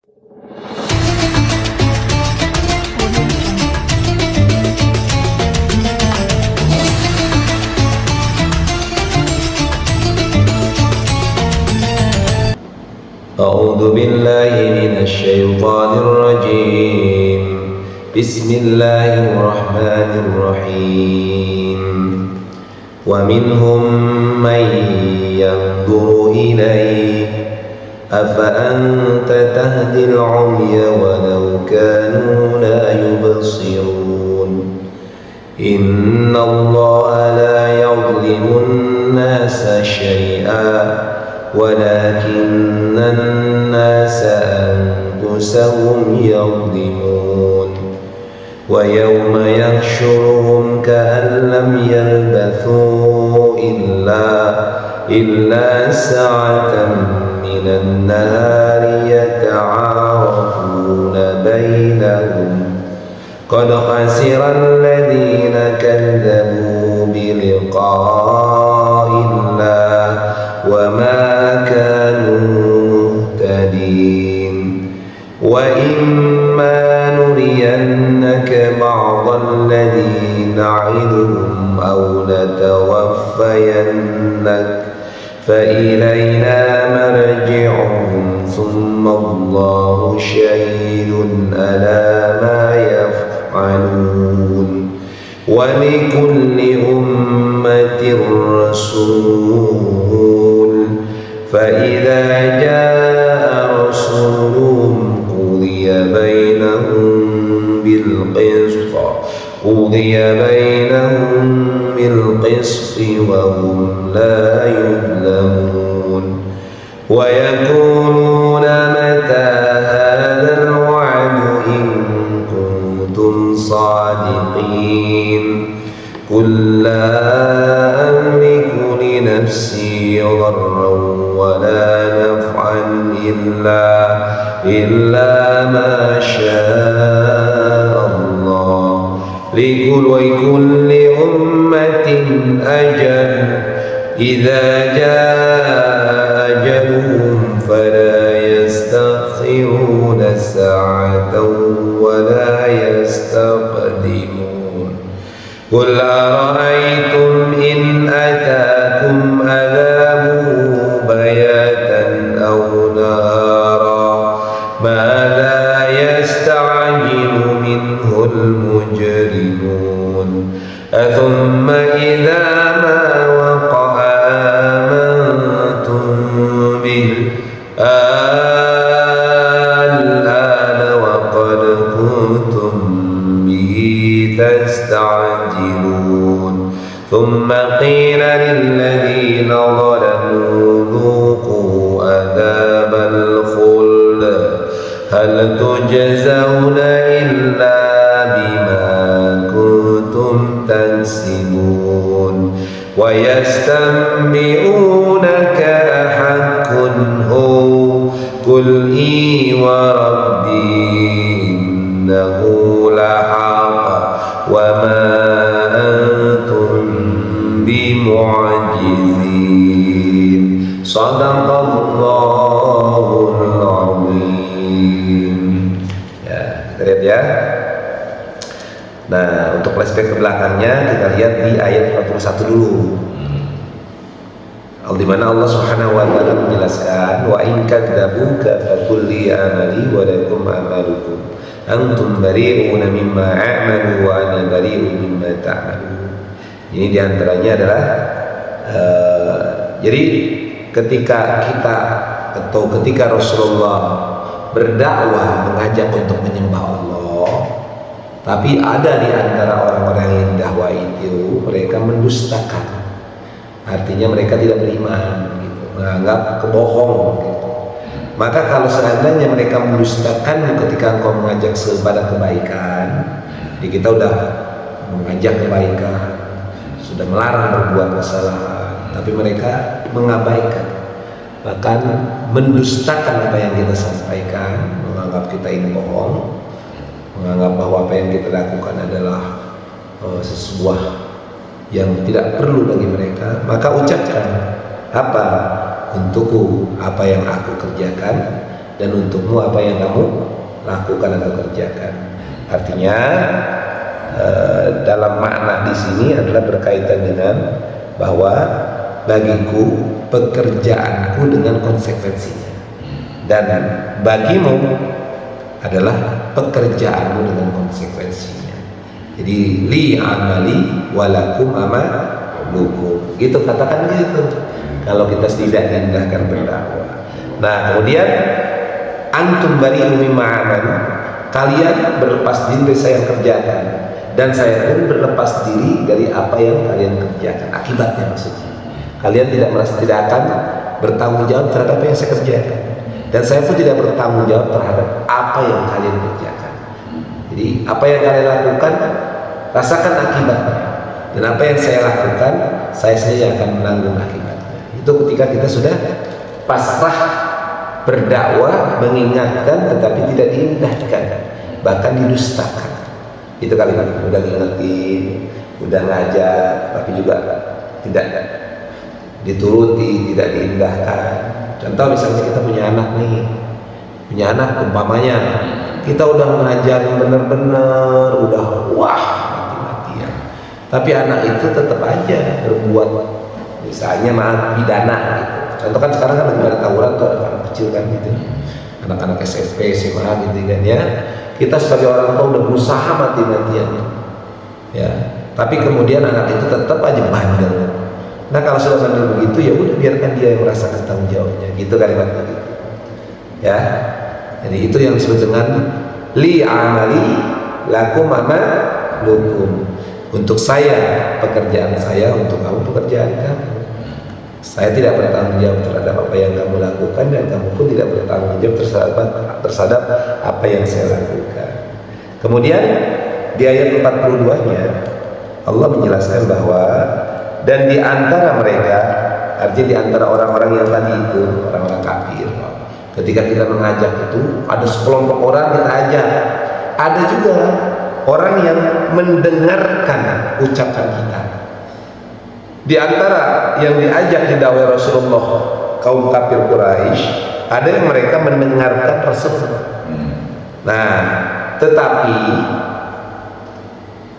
أعوذ بالله من الشيطان الرجيم. بسم الله الرحمن الرحيم. ومنهم من ينظر إليك أفأنت تهدي العمي ولو كانوا لا يبصرون. إن الله لا يظلم الناس شيئا ولكن الناس أنفسهم يظلمون. ويوم يحشرهم كأن لم يلبثوا إلا ساعة من النهار يتعارفون بينهم قد خسر الذين كذبوا بلقاء الله وما كانوا مهتدين. وإما نرينك بعض الذي نعدهم أو نتوفينك فإلينا مرجعهم ثم الله شهيد على ما يفعلون. ولكل أمة رسول فإذا جاء رسولهم قضي بينهم بالقسط وهم لا يظلمون. ويقولون متى هذا الوعد إن كنتم صادقين. قل لا أملك لنفسي ضرا ولا نفعا إلا ما شاء الله. لكل أمة أجل إذا جاء أجلهم فلا يستأخرون ساعة ولا يستقدمون. قل أرأيتم إن أتاكم عذابه بياتا أو نهارا ماذا يستعجل منه المجرمون. أثم إذا ما وقع آمنتم به الآن وقد كنتم به تستعجلون. ثم قيل للذين ظلموا ذوقوا عذاب الخلد هل تجزون إلا بما كنتم تكسبون. ويستنبئونك أحق هو قل إي وربي إنه لحق وما أنتم بمعجزين. Shadaqallahul Azim. Ya, kita lihat ya. Nah, untuk flashback ke belakangnya kita lihat di ayat 41 dulu. Di mana Allah Subhanahu wa taala menjelaskan wa in kadzabuka faqul li amali wa lakum amalukum antum bari'una mimma a'malu wa ana bari'un mimma ta'malun. Ini diantaranya adalah jadi ketika Rasulullah berdakwah mengajak untuk menyembah Allah, tapi ada di antara orang-orang yang dakwah itu mereka mendustakan. Artinya mereka tidak beriman, gitu, menganggap kebohong. Gitu. Maka kalau seandainya mereka mendustakan ketika engkau mengajak kepada kebaikan, jadi kita udah mengajak kebaikan, sudah melarang berbuat kesalahan, tapi mereka mengabaikan, bahkan mendustakan apa yang kita sampaikan, menganggap kita ini bohong, menganggap bahwa apa yang kita lakukan adalah sesuatu yang tidak perlu bagi mereka. Maka ucapkan apa untukku apa yang aku kerjakan dan untukmu apa yang kamu lakukan atau kerjakan. Artinya dalam makna di sini adalah berkaitan dengan bahwa bagiku pekerjaanku dengan konsekuensinya, dan bagimu adalah pekerjaanmu dengan konsekuensinya. Jadi li amali walakum amalukum, gitu, katakan gitu kalau kita tidak diindahkan berdakwah. Nah kemudian antum bari'un mimma amalu, kalian berlepas diri dari saya yang kerjakan, dan saya pun berlepas diri dari apa yang kalian kerjakan. Akibatnya maksudnya kalian tidak akan bertanggung jawab terhadap apa yang saya kerjakan, dan saya pun tidak bertanggung jawab terhadap apa yang kalian kerjakan. Jadi apa yang kalian lakukan, rasakan akibatnya, dan apa yang saya lakukan, saya sendiri akan menanggung akibatnya. Itu ketika kita sudah pasrah berdakwah, mengingatkan tetapi tidak diindahkan, bahkan didustakan. Itu kalimat udah ngingetin, udah ngajak, tapi juga tidak dituruti, tidak diindahkan. Contoh misalnya kita punya anak umpamanya kita udah mengajar benar-benar, udah wah mati-matian, tapi anak itu tetap aja berbuat, misalnya pidana gitu. Contoh kan sekarang kan lagi ada tawuran tuh, anak kecil kan gitu, anak-anak SMP, SMA gitu kan ya. Kita sebagai orang tua udah berusaha mati-matian ya, tapi kemudian anak itu tetap aja bandel. Nah kalau sudah bandel begitu, ya udah biarkan dia yang merasakan tanggung jawabnya, gitu kalimatnya gitu ya. Jadi itu yang disebut dengan li amali lakum amalukum, untuk saya pekerjaan saya, untuk kamu pekerjaan kamu. Saya tidak bertanggung jawab terhadap apa yang kamu lakukan, dan kamu pun tidak bertanggung jawab terhadap apa yang saya lakukan. Kemudian di ayat 42-nya Allah menjelaskan bahwa dan di antara mereka, artinya di antara orang-orang yang tadi itu, orang-orang kafir, ketika kita mengajak itu ada sekelompok orang kita ajak, ada juga orang yang mendengarkan ucapan kita. Di antara yang diajak di dakwah Rasulullah, kaum kafir Quraisy, ada yang mereka mendengarkan Rasulullah. Nah, tetapi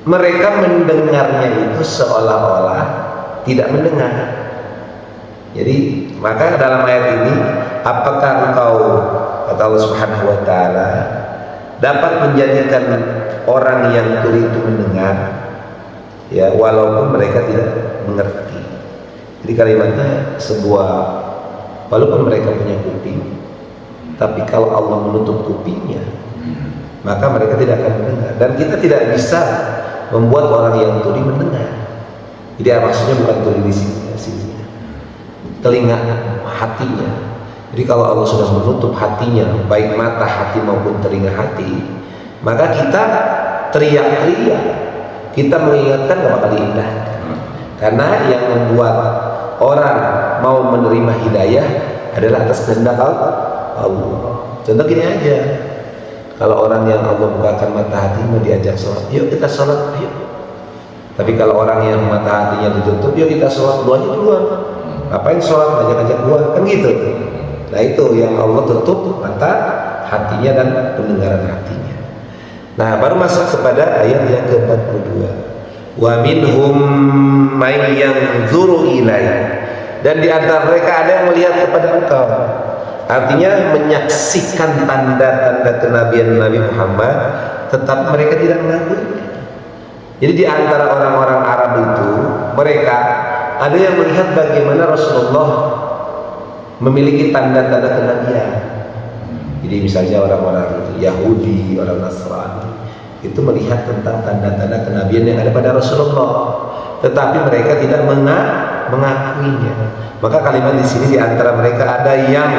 mereka mendengarnya itu seolah-olah tidak mendengar. Jadi maka dalam ayat ini, apakah engkau, kata Allah Subhanahu wa taala, dapat menjadikan orang yang tuli itu mendengar, ya, walaupun mereka tidak mengerti. Jadi kalimatnya sebuah, walaupun mereka punya kuping, tapi kalau Allah menutup kupingnya, maka mereka tidak akan mendengar. Dan kita tidak bisa membuat orang yang tuli mendengar. Jadi maksudnya bukan tuli di sini, telinga hatinya. Jadi kalau Allah sudah menutup hatinya, baik mata hati maupun telinga hati, maka kita teriak-teriak, kita mengingatkan gak bakal diindahkan. Karena yang membuat orang mau menerima hidayah adalah atas kehendak Allah. Contoh gini aja, kalau orang yang Allah bukakan mata hati mau diajak sholat, yuk kita sholat, ayo. Tapi kalau orang yang mata hatinya ditutup, yuk kita sholat, lu aja duluan. Ngapain sholat, ngajak-ngajak gua, kan gitu. Nah itu yang Allah tutup mata hatinya dan pendengaran hatinya. Nah baru masuk kepada ayat yang ke-42. Wa minhum may yanzuru ilaik, dan di antara mereka ada yang melihat kepada engkau. Artinya menyaksikan tanda-tanda kenabian Nabi Muhammad, tetap mereka tidak mengakuinya. Jadi di antara orang-orang Arab itu, mereka ada yang melihat bagaimana Rasulullah memiliki tanda-tanda kenabian. Jadi misalnya orang-orang Yahudi, orang Nasrani itu melihat tentang tanda-tanda kenabian yang ada pada Rasulullah, tetapi mereka tidak mengakuinya. Maka kalimat di sini, di antara mereka ada yang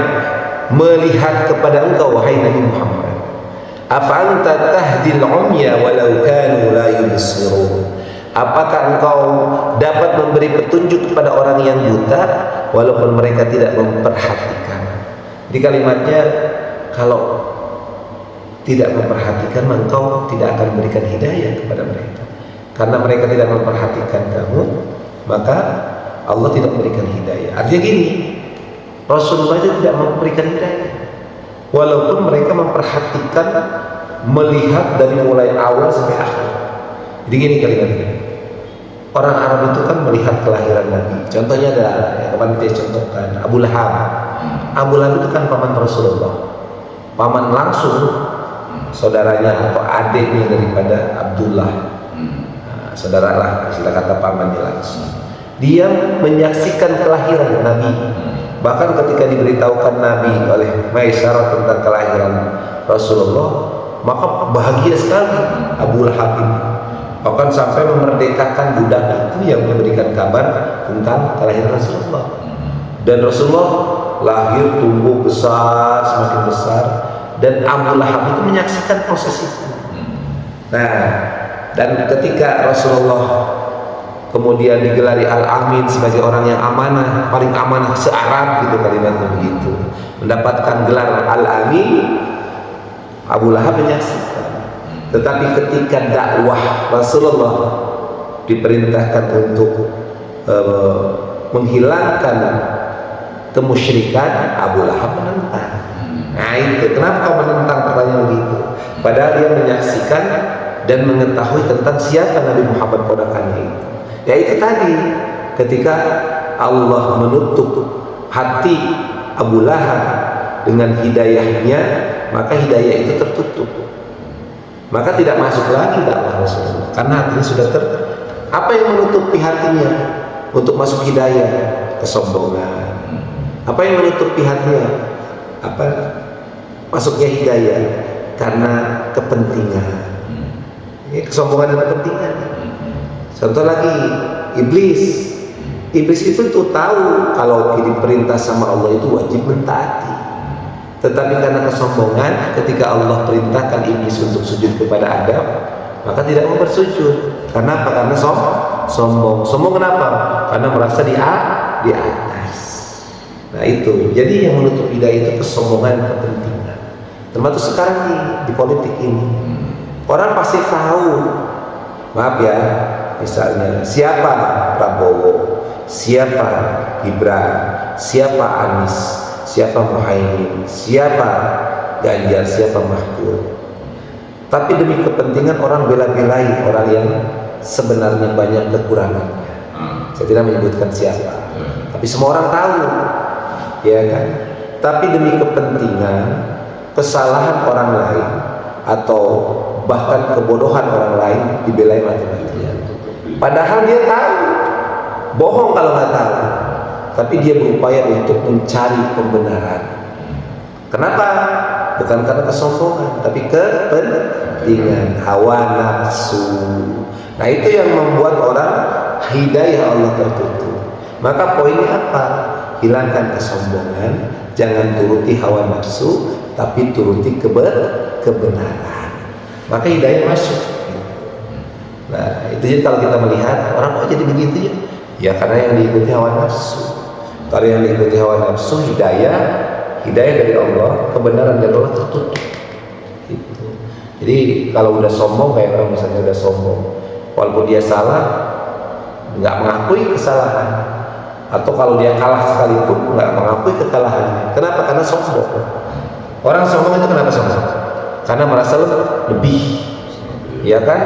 melihat kepada engkau wahai Nabi Muhammad. Apa anta tahdil umya walau kanu la yubsirun? Apakah engkau dapat memberi petunjuk kepada orang yang buta walaupun mereka tidak memperhatikan? Di kalimatnya, kalau tidak memperhatikan, engkau tidak akan memberikan hidayah kepada mereka. Karena mereka tidak memperhatikan kamu, maka Allah tidak memberikan hidayah. Artinya gini, Rasulullah tidak memberikan hidayah. walaupun mereka memperhatikan, melihat dari mulai awal sampai akhir. Jadi gini kalimatnya, orang Arab itu kan melihat kelahiran Nabi. Contohnya ada yang kemarin dia contohkan, Abu Lahab. Abu Lahab itu kan paman Rasulullah, paman langsung saudaranya atau adiknya daripada Abdullah. Nah, saudara lah, istilah kata pamannya langsung. Dia menyaksikan kelahiran Nabi. Bahkan ketika diberitahukan Nabi oleh Maisarah tentang kelahiran Rasulullah, maka bahagia sekali Abu Lahab ini. Bahkan sampai memerdekakan budak itu yang memberikan kabar tentang kelahiran Rasulullah. Dan Rasulullah lahir, tumbuh besar, semakin besar, dan Abu Lahab itu menyaksikan proses itu. Nah, dan ketika Rasulullah kemudian digelari Al-Amin sebagai orang yang amanah, paling amanah se-Arab gitu kalimatnya begitu, mendapatkan gelar Al-Amin, Abu Lahab menyaksikan. Tetapi ketika dakwah Rasulullah diperintahkan untuk menghilangkan kemusyrikan, Abu Lahab menentang. Nah itu kenapa kau menentang, pertanyaan begitu, padahal dia menyaksikan dan mengetahui tentang siapa Nabi Muhammad ponakannya itu. Ya itu tadi, ketika Allah menutup hati Abu Lahab dengan hidayahnya, maka hidayah itu tertutup, maka tidak masuk lagi dakwah Rasulullah, karena hatinya sudah apa yang menutupi hatinya untuk masuk hidayah? Kesombongan. Apa yang menutupi hatinya apa masuknya hidayah? Karena kepentingan. Ya, kesombongan dan kepentingan. Contoh lagi, iblis. Iblis itu tuh tahu kalau diperintah sama Allah itu wajib mentaati. Tetapi karena kesombongan, ketika Allah perintahkan iblis untuk sujud kepada Adam, maka tidak mau bersujud. Karena apa? Karena sombong. Sombong kenapa? Karena merasa di atas. Nah itu. Jadi yang menutup hidayah itu kesombongan, kepentingan. Termasuk sekarang di politik ini, orang pasti tahu. Maaf ya, misalnya siapa Prabowo, siapa Gibran, siapa Anies, siapa Muhaimin, siapa Ganjar, siapa Mahfud. Tapi demi kepentingan orang bela-belai orang yang sebenarnya banyak kekurangannya. Saya tidak menyebutkan siapa, tapi semua orang tahu, ya kan? Tapi demi kepentingan, kesalahan orang lain atau bahkan kebodohan orang lain dibelai mati-matian. Padahal dia tahu, bohong kalau nggak tahu, tapi dia berupaya untuk mencari pembenaran. Kenapa? Bukan karena kesombongan, tapi kepentingan, hawa nafsu. Nah itu yang membuat orang hidayah Allah tertutup. Maka poinnya apa? Hilangkan kesombongan, jangan turuti hawa nafsu, tapi turuti kebenaran. Maka hidayah masuk. Nah itu jadi kalau kita melihat orang kok jadi begitu ya? Ya karena yang diikuti hawa nafsu. Kalau yang diikuti hawa nafsu, hidayah dari Allah, kebenaran dari Allah tertutup. Gitu. Jadi kalau udah sombong, kayak orang misalnya udah sombong, walaupun dia salah, nggak mengakui kesalahan, atau kalau dia kalah sekalipun nggak mengakui kekalahannya. Kenapa? Karena sombong. Orang sombong itu kenapa sombong? Karena merasa lebih, ya kan?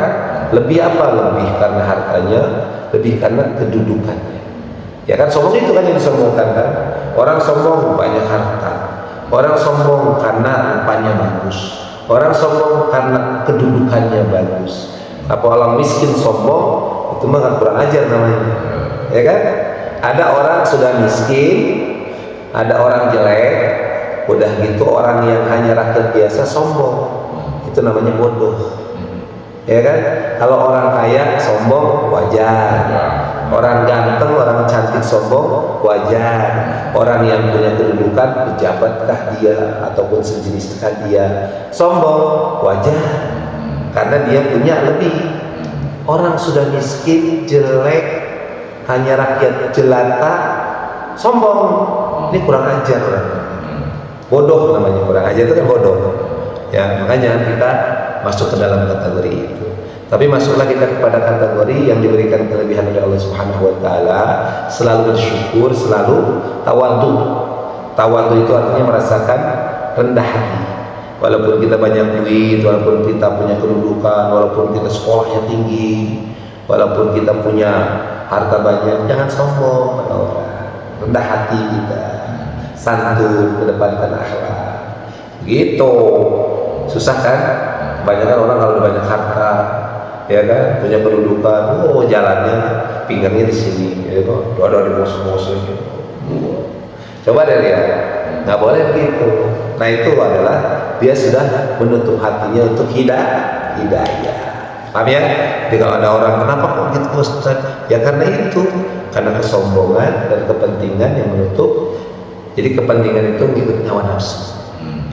Lebih apa? Lebih karena hartanya, lebih karena kedudukannya. Ya kan sombong itu kan yang disombongkan kan? Orang sombong banyak harta, orang sombong karena rupanya bagus, orang sombong karena kedudukannya bagus. Apa orang miskin sombong itu mah kurang ajar namanya, ya kan? Ada orang sudah miskin, ada orang jelek, udah gitu orang yang hanya rakyat biasa sombong, itu namanya bodoh, ya kan? Kalau orang kaya sombong wajar. Orang ganteng, orang cantik sombong wajar. Orang yang punya kedudukan, pejabatkah dia ataupun sejeniskah dia, sombong wajar, karena dia punya lebih. Orang sudah miskin, jelek, hanya rakyat jelata, sombong, ini kurang ajar, bodoh namanya. Kurang ajar itu kan bodoh. Ya makanya kita masuk ke dalam kategori itu. Tapi masuklah kita kepada kategori yang diberikan kelebihan oleh Allah Subhanahu wa taala, selalu bersyukur, selalu tawadhu. Tawadhu itu artinya merasakan rendah hati. Walaupun kita banyak duit, walaupun kita punya kedudukan, walaupun kita sekolahnya tinggi, walaupun kita punya harta banyak, jangan sombong pada orang. Rendah hati kita, santun, kedepankan akhlak. Gitu. Susah kan? Banyak kan orang kalau udah banyak harta, ya kan, punya kedudukan, oh jalannya pinggangnya di sini, ya kan, doa-doa di musuh-musuh gitu. Coba deh lihat, nggak boleh begitu. Nah itu adalah dia sudah menutup hatinya untuk hidayah. Paham ya? Jadi kalau ada orang, kenapa kok gitu Ustaz? Ya karena itu, karena kesombongan dan kepentingan yang menutup. Jadi kepentingan itu mengikuti hawa nafsu.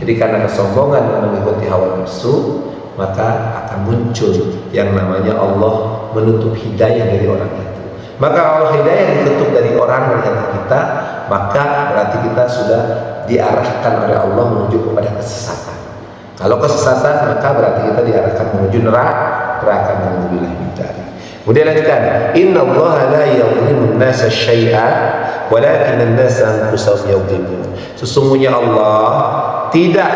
Jadi karena kesombongan dan mengikuti hawa nafsu, maka akan muncul yang namanya Allah menutup hidayah dari orang itu. Maka kalau hidayah ditutup dari orang melihat kita, maka berarti kita sudah diarahkan oleh Allah menuju kepada kesesatan. Kalau kesesatan, maka berarti kita diarahkan menuju neraka yang lebih bid'ah. Kemudian lanjutkan, Inna Allah la yadhlimu an-nasa syai'an walakin an-nasa anfusahum yadhlimun. Sesungguhnya Allah tidak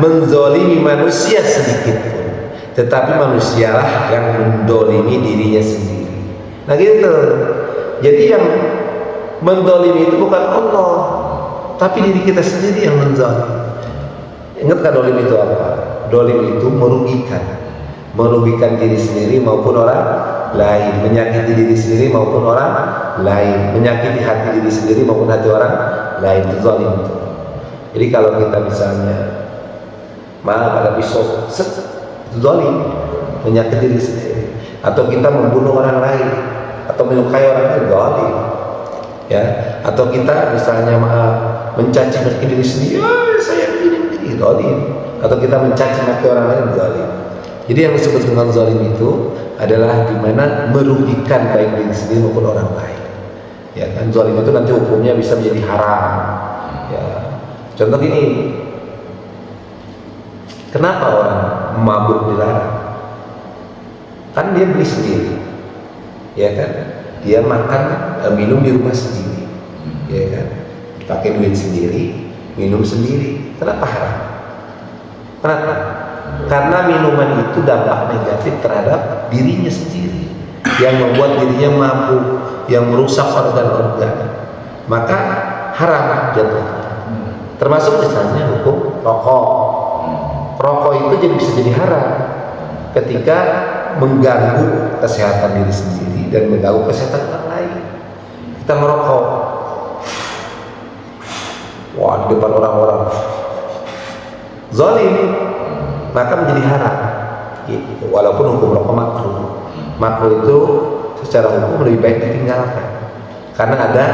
menzalimi manusia sedikit pun, tetapi manusialah yang mendolimi dirinya sendiri. Nah gitu. Jadi yang mendolimi itu bukan Allah, tapi diri kita sendiri yang menzalim. Ingat kan dolim itu apa? Dolim itu merugikan diri sendiri maupun orang lain, menyakiti diri sendiri maupun orang lain, menyakiti hati diri sendiri maupun hati orang lain. Itu zalim itu. Jadi kalau kita misalnya malah pada pisau, itu zalim, menyakiti diri sendiri. Atau kita membunuh orang lain, atau melukai orang lain, zalim. Ya, atau kita misalnya mencaci maki diri sendiri, saya begini, zalim. Atau kita mencaci maki orang lain, zalim. Jadi yang disebut dengan zalim itu adalah di mana merugikan baik diri sendiri maupun orang lain. Ya kan, zalim itu nanti hukumnya bisa menjadi haram. Ya. Contoh gini, kenapa orang mabuk dilarang? Kan dia beli sendiri, ya kan? Dia makan, minum di rumah sendiri, ya kan? Pakai duit sendiri, minum sendiri. Kenapa haram? Kenapa? Karena minuman itu dampak negatif terhadap dirinya sendiri, yang membuat dirinya mabuk, yang merusak organ-organ. Maka haram jatuhnya. Termasuk misalnya hukum rokok. Rokok itu bisa jadi haram ketika mengganggu kesehatan diri sendiri dan mengganggu kesehatan orang lain. Kita merokok, wah di depan orang-orang, zalim, maka menjadi haram. Gitu. Walaupun hukum rokok makruh. Makruh itu secara hukum lebih baik ditinggalkan karena ada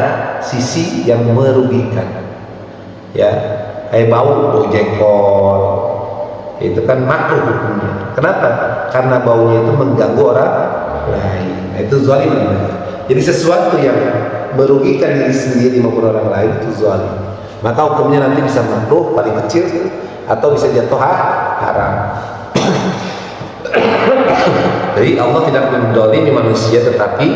sisi yang merugikan. Ya, kayak bau jengkol, itu kan makruh hukumnya. Kenapa? Karena baunya itu mengganggu orang lain. Nah, itu zalim namanya. Jadi sesuatu yang merugikan diri sendiri maupun orang lain itu zalim. Maka hukumnya nanti bisa makruh paling kecil atau bisa jatuh haram. Jadi Allah tidak mendolimi manusia, tetapi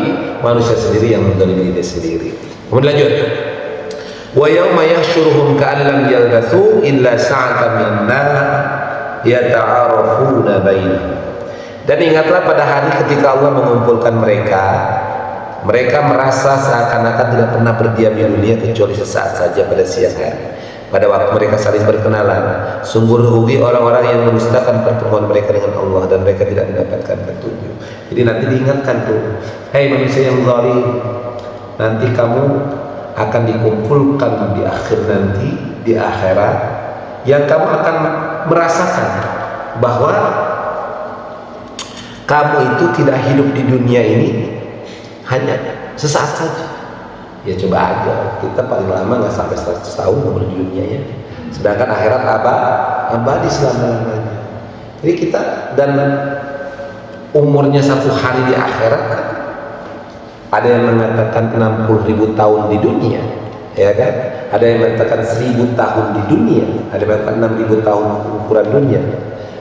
manusia sendiri yang mendolimi diri sendiri. Kemudian lanjut. Wa yawma yahsyuruhum ka'an lam yalbathu illa sa'atan min nar yata'arafuna bainahum. Dan ingatlah pada hari ketika Allah mengumpulkan mereka merasa seakan-akan tidak pernah berdiam di dunia kecuali sesaat saja pada siang hari. Pada waktu mereka saling berkenalan, sungguh rugi orang-orang yang mendustakan pertemuan mereka dengan Allah dan mereka tidak mendapatkan petunjuk. Jadi nanti diingatkan tuh, hei manusia yang zalim, nanti kamu akan dikumpulkan di akhir nanti, di akhirat, yang kamu akan merasakan bahwa kamu itu tidak hidup di dunia ini hanya sesaat saja. Ya coba aja, kita paling lama nggak sampai 100 tahun umur di dunia ya. Sedangkan akhirat abadi selama-lamanya. Jadi kita, dan umurnya satu hari di akhirat, ada yang mengatakan 60.000 tahun di dunia, ya kan? Ada yang mengatakan 1.000 tahun di dunia, ada yang mengatakan 6.000 tahun ukuran dunia.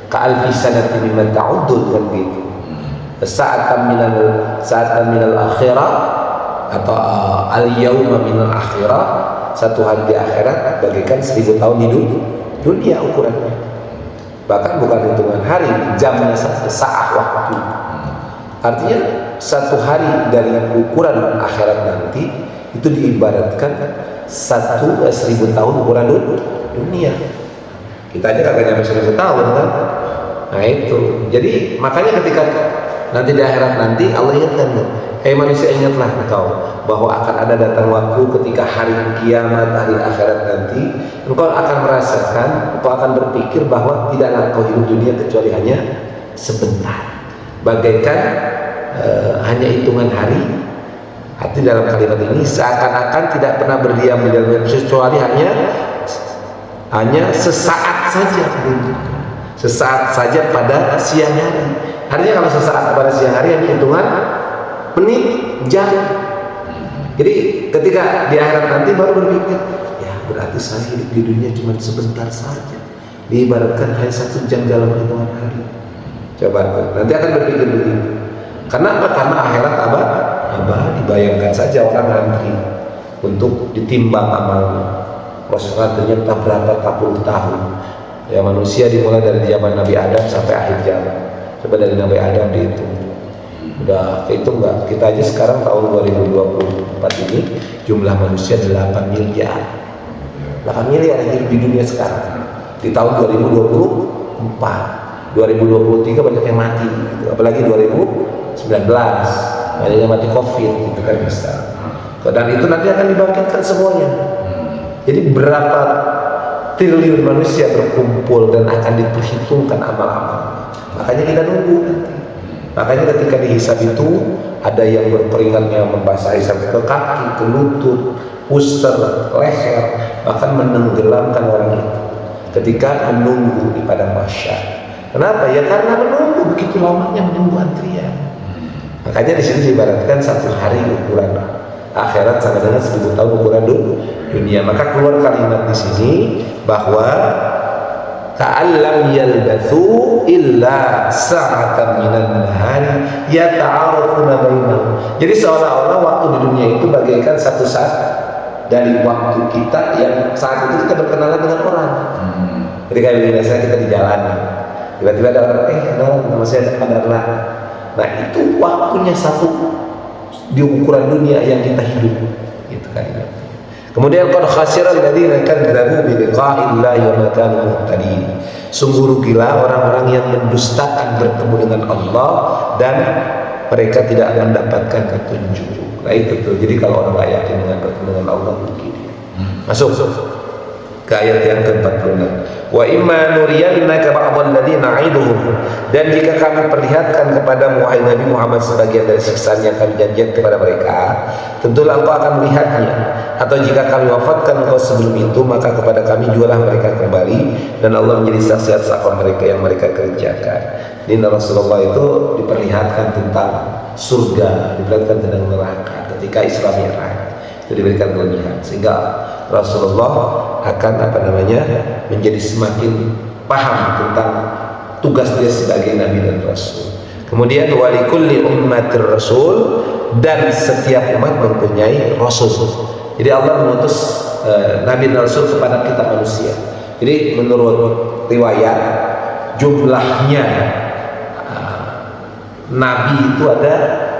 Ka'alfi sanati mimman ta'udun, kan gitu. Sa'atan minal akhirah, atau al-yawma minal akhirah, satu hari di akhirat bagaikan 1.000 tahun di dunia ukurannya. Bahkan bukan hitungan hari, jamnya saat waktu. Artinya satu hari dari ukuran akhirat nanti itu diibaratkan 1000 tahun ukuran dunia. Kita aja kagak nyampe 1000 tahun kan. Nah itu. Jadi makanya ketika nanti di akhirat nanti Allah ingatkan, hei manusia, ingatlah engkau bahwa akan ada datang waktu ketika hari kiamat, hari akhirat nanti engkau akan merasakan, engkau akan berpikir bahwa tidaklah engkau hidup dunia kecuali hanya sebentar, bagaikan hanya hitungan hari. Arti dalam kalimat ini seakan-akan tidak pernah berdiam di dalam kecuali hanya sesaat saja, sesaat saja pada siang hari. Artinya kalau sesaat pada siang hari hanya hitungan menit, jam. Jadi ketika di akhirat nanti baru berpikir, ya berarti saya hidup di dunia cuma sebentar saja, diibaratkan hanya 1 jam dalam hitungan hari. Coba nanti akan berpikir begitu. Karena apa? Karena akhirat abadi. Dibayangkan saja orang antri untuk ditimbang amalnya. Proses antrinya entah berapa puluh tahun. Ya manusia dimulai dari zaman Nabi Adam sampai akhir zaman. Coba dari Nabi Adam dihitung. Udah kehitung nggak? Kita aja sekarang tahun 2024 ini jumlah manusia 8 miliar. 8 miliar yang hidup di dunia sekarang. Di tahun 2024, 2023 banyak yang mati gitu. Apalagi 2019 banyak yang mati COVID gitu kan bisa. Dan itu nanti akan dibangkitkan semuanya. Jadi berapa triliun manusia berkumpul dan akan diperhitungkan amal-amal. Makanya kita nunggu nanti. Makanya ketika dihisab itu ada yang berkeringatnya membasahi sampai ke kaki, ke lutut, puster, leher, bahkan menenggelamkan orang itu ketika menunggu di padang mahsyar. Kenapa? Ya karena menunggu begitu lamanya menunggu antrian. Makanya di sini diibaratkan 1 hari ukuran akhirat sama dengan 1000 tahun ukuran dunia. Maka keluar kalimat di sini bahwa ka'allam yalbathu illa sa'atan minan nahari yata'arafuna bainahum. Jadi seolah-olah waktu di dunia itu bagaikan 1 saat dari waktu kita yang saat itu kita berkenalan dengan orang. Jadi kayak biasanya kita di jalan, tiba-tiba ada orang, kenalan, nama saya Qadarlah. Nah itu waktunya 1 di ukuran dunia yang kita hidup. Itu kalimat. Kemudian qad khasiral ladzina kadzdzabu bi liqa'illahi wa ma kanu muhtadin. Sungguh rugilah orang-orang yang mendustakan bertemu dengan Allah dan mereka tidak mendapatkan petunjuk. Nah itu tuh. Jadi kalau orang nggak yakin dengan bertemu dengan Allah rugi dia. Masuk ke ayat yang ke-46. Wa imma nuriyannaka ba'dal ladzina na'iduhum, dan jika kami perlihatkan kepadamu wahai Nabi Muhammad sebagian dari siksaan yang kami janjikan kepada mereka, tentulah engkau akan melihatnya. Atau jika kami wafatkan engkau sebelum itu, maka kepada kami jualah mereka kembali dan Allah menjadi saksi atas apa mereka yang mereka kerjakan. Ini Rasulullah itu diperlihatkan tentang surga, diperlihatkan tentang neraka ketika Isra Mi'raj. Itu diberikan kelebihan sehingga Rasulullah akan menjadi semakin paham tentang tugas dia sebagai Nabi dan Rasul. Kemudian walikulli ummatir rasul, dan setiap umat mempunyai Rasul. Jadi Allah mengutus Nabi dan Rasul kepada kita manusia. Jadi menurut riwayat jumlahnya Nabi itu ada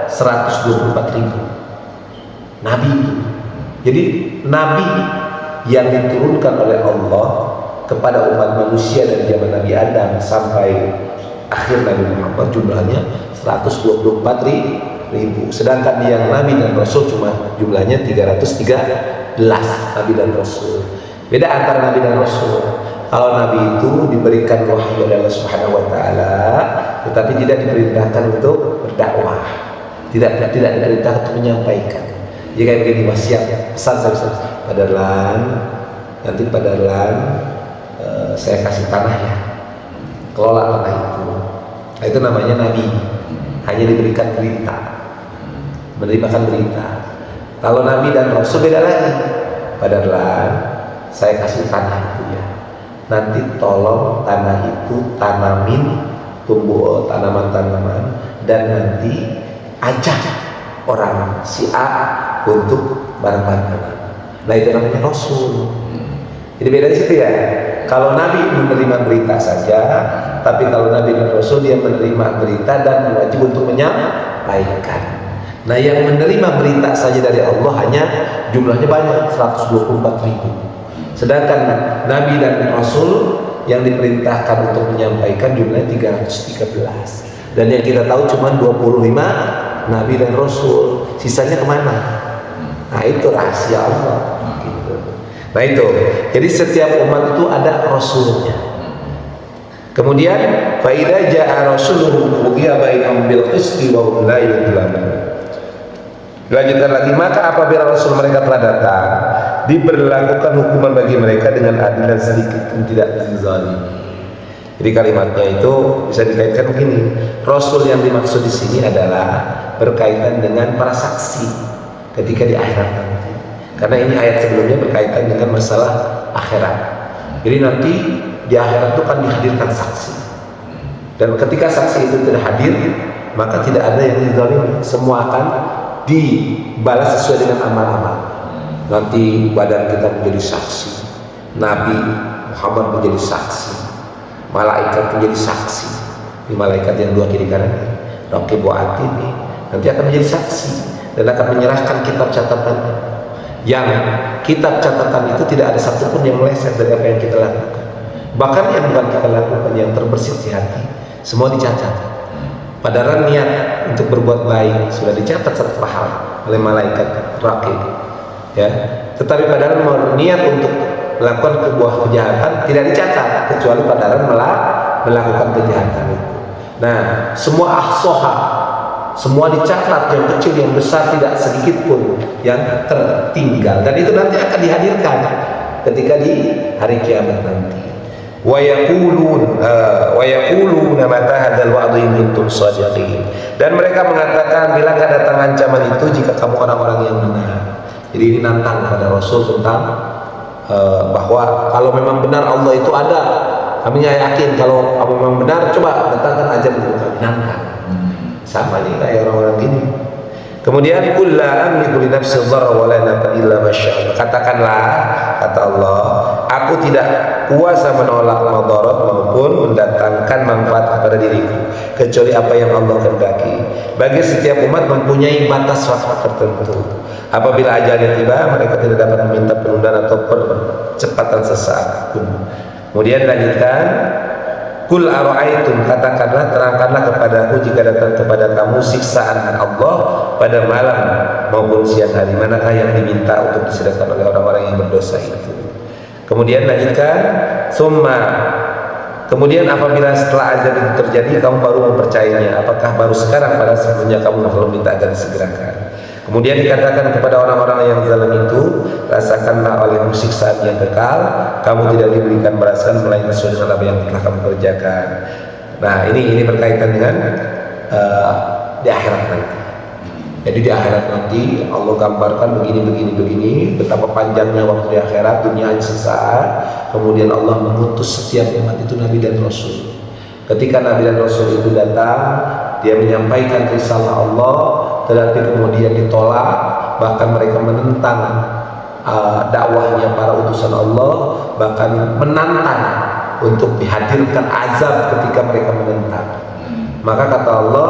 124.000 Nabi itu. Jadi Nabi yang diturunkan oleh Allah kepada umat manusia dari zaman Nabi Adam sampai akhir Nabi Muhammad jumlahnya 124.000. Sedangkan yang Nabi dan Rasul cuma jumlahnya 313 Nabi dan Rasul. Beda antara Nabi dan Rasul. Kalau Nabi itu diberikan wahyu oleh Allah Subhanahu wa taala, tetapi tidak diperintahkan untuk berdakwah. Tidak diperintahkan untuk menyampaikan. Jika begini wasiat, pesan saya Padarlan, nanti Padarlan saya kasih tanah ya, kelola tanah itu. Nah, itu namanya Nabi, hanya diberikan berita, menerima berita. Kalau Nabi dan Rasul beda lagi. Padarlan, saya kasih tanah itu ya, nanti tolong tanah itu tanamin tumbuh tanaman-tanaman dan nanti ajak orang si A untuk barang-barang. Nah itu namanya Rasul. Jadi beda di situ ya. kalau Nabi menerima berita saja, tapi kalau Nabi dan Rasul dia menerima berita dan wajib untuk menyampaikan. Nah, yang menerima berita saja dari Allah hanya jumlahnya banyak, 124.000. Sedangkan Nabi dan Rasul yang diperintahkan untuk menyampaikan jumlahnya 313. Dan yang kita tahu cuma 25 Nabi dan Rasul. Sisanya kemana? Nah, itu rahasia Allah. Gitu. Nah itu. Jadi setiap umat itu ada Rasulnya. Kemudian faida ja'a rasuluhum qudiya bainahum bil qisti wa hum la yuzlamun. Dilanjutkan lagi, maka apabila Rasul mereka telah datang, diberlakukan hukuman bagi mereka dengan adil dan sedikit pun tidak dizalimi. Jadi kalimatnya itu bisa dikaitkan begini, Rasul yang dimaksud di sini adalah berkaitan dengan para saksi ketika di akhirat nanti. Karena ini ayat sebelumnya berkaitan dengan masalah akhirat. Jadi nanti di akhirat itu kan dihadirkan saksi. Dan ketika saksi itu tidak hadir, maka tidak ada yang dizalimi. Semua akan dibalas sesuai dengan amal-amal. Nanti badan kita menjadi saksi, Nabi Muhammad menjadi saksi, malaikat menjadi saksi. Ini malaikat yang dua kiri kanan, Raqib wa Atid nih, nanti akan menjadi saksi dan akan menyerahkan kitab catatannya. Yang kitab catatan itu tidak ada satupun yang meleset dari apa yang kita lakukan. Bahkan yang bukan kita lakukan, yang terbersit di hati, semua dicatat. Padahal niat untuk berbuat baik sudah dicatat satu pahala oleh malaikat Raqib, ya. Tetapi padahal niat untuk melakukan sebuah kejahatan tidak dicatat kecuali padahal melakukan kejahatan itu. Nah, semua ahsoha, semua dicatat, yang kecil yang besar tidak sedikit pun yang tertinggal, dan itu nanti akan dihadirkan ketika di hari kiamat nanti. Wa yaquluna mata hadzal wa'du in kuntum shadiqin. Dan mereka mengatakan, bilakah datang ancaman itu jika kamu orang-orang yang benar. Jadi ini nantang kepada Rasul tentang bahwa kalau memang benar Allah itu ada, kami yakin. Kalau kamu memang benar, coba datangkan aja dulu, kami nantang. Sama nih kayak orang-orang gini. Kemudian qul la amliku li nafsi dharra wa la nafa illa ma syaa. Katakanlah, kata Allah, aku tidak kuasa menolak madarat maupun mendatangkan manfaat kepada diriku kecuali apa yang Allah kehendaki. Bagi setiap umat mempunyai batas waktu tertentu. Apabila ajalnya tiba, mereka tidak dapat meminta penundaan atau percepatan sesaat pun. Kemudian lanjutkan, kul ara'aitum, katakanlah, terangkanlah kepadaku jika datang kepada kamu siksaan Allah pada malam maupun siang hari, manakah yang diminta untuk disediakan oleh orang-orang yang berdosa itu. Kemudian lanjutkan, kemudian apabila setelah azab itu terjadi kamu baru mempercayainya, apakah baru sekarang pada sebelumnya kamu belum minta agar disegerakan. Kemudian dikatakan kepada orang-orang yang zalim itu, rasakanlah olehmu siksaan yang kekal, kamu tidak diberikan balasan melainkan sesuai dengan apa yang telah kamu kerjakan. Nah, ini berkaitan dengan di akhirat nanti. Jadi di akhirat nanti Allah gambarkan begini, betapa panjangnya waktu di akhirat, dunia hanya sesaat. Kemudian Allah mengutus setiap umat itu Nabi dan Rasul. Ketika Nabi dan Rasul itu datang, dia menyampaikan risalah Allah, tetapi kemudian ditolak, bahkan mereka menentang dakwahnya para utusan Allah, bahkan menantang untuk dihadirkan azab ketika mereka menentang. Maka kata Allah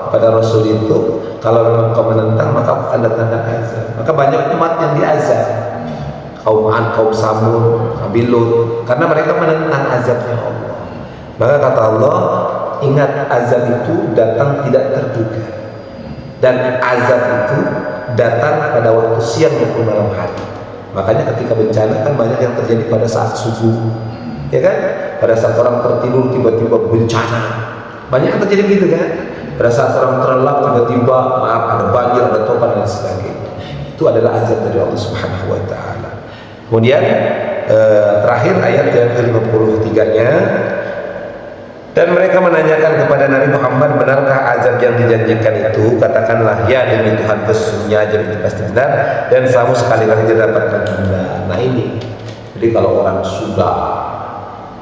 kepada Rasul itu, kalau memang kau menentang maka akan datangkan azab. Maka banyak umat yang diazab, kaum Ad, kaum Samud, Nabi Lut, karena mereka menentang azabnya Allah. Maka kata Allah, ingat azab itu datang tidak terduga, dan azab itu datang pada waktu siang maupun malam hari. Makanya ketika bencana kan banyak yang terjadi pada saat subuh, ya kan? Pada saat orang tertidur tiba-tiba bencana, banyak yang terjadi gitu kan? Pada saat orang terlelap tiba-tiba ada banjir, ada topan dan sebagainya. Itu adalah azab dari Allah Subhanahu wa taala. Kemudian terakhir ayat yang ke-53-nya, dan mereka menanyakan kepada Nabi Muhammad, benarkah azab yang dijanjikan itu? Katakanlah, ya demi Tuhan, sesungguhnya azab itu pasti benar dan kamu sekali-kali tidak dapat menunda. Nah ini, jadi kalau orang sudah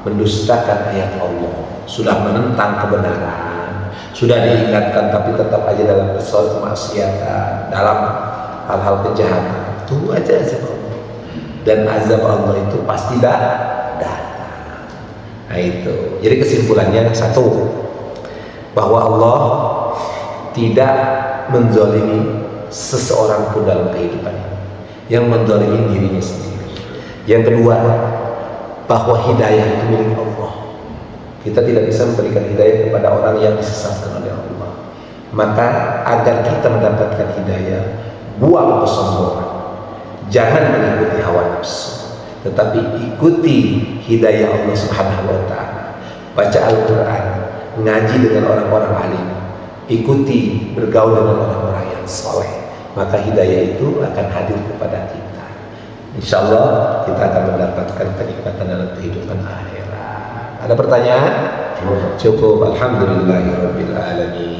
mendustakan ayat Allah, sudah menentang kebenaran, sudah diingatkan tapi tetap aja dalam suatu kemaksiatan, dalam hal-hal kejahatan, tunggu aja azab Allah. Dan azab Allah itu pasti datang. Nah itu. Jadi kesimpulannya satu, bahwa Allah tidak menzalimi seseorang pun dalam kehidupan ini. Yang menzalimi dirinya sendiri. Yang kedua, bahwa hidayah itu milik Allah. Kita tidak bisa memberikan hidayah kepada orang yang disesatkan oleh Allah. Maka agar kita mendapatkan hidayah, buang kesombongan. Jangan mengikuti hawa nafsu, tetapi ikuti hidayah Allah Subhanahu wa taala. Baca Al-Qur'an, ngaji dengan orang-orang alim, ikuti bergaul dengan orang-orang yang soleh, maka hidayah itu akan hadir kepada kita. Insya Allah kita akan mendapatkan kenikmatan dalam kehidupan akhirat. Ada pertanyaan? Cukup. Alhamdulillahirabbil alamin.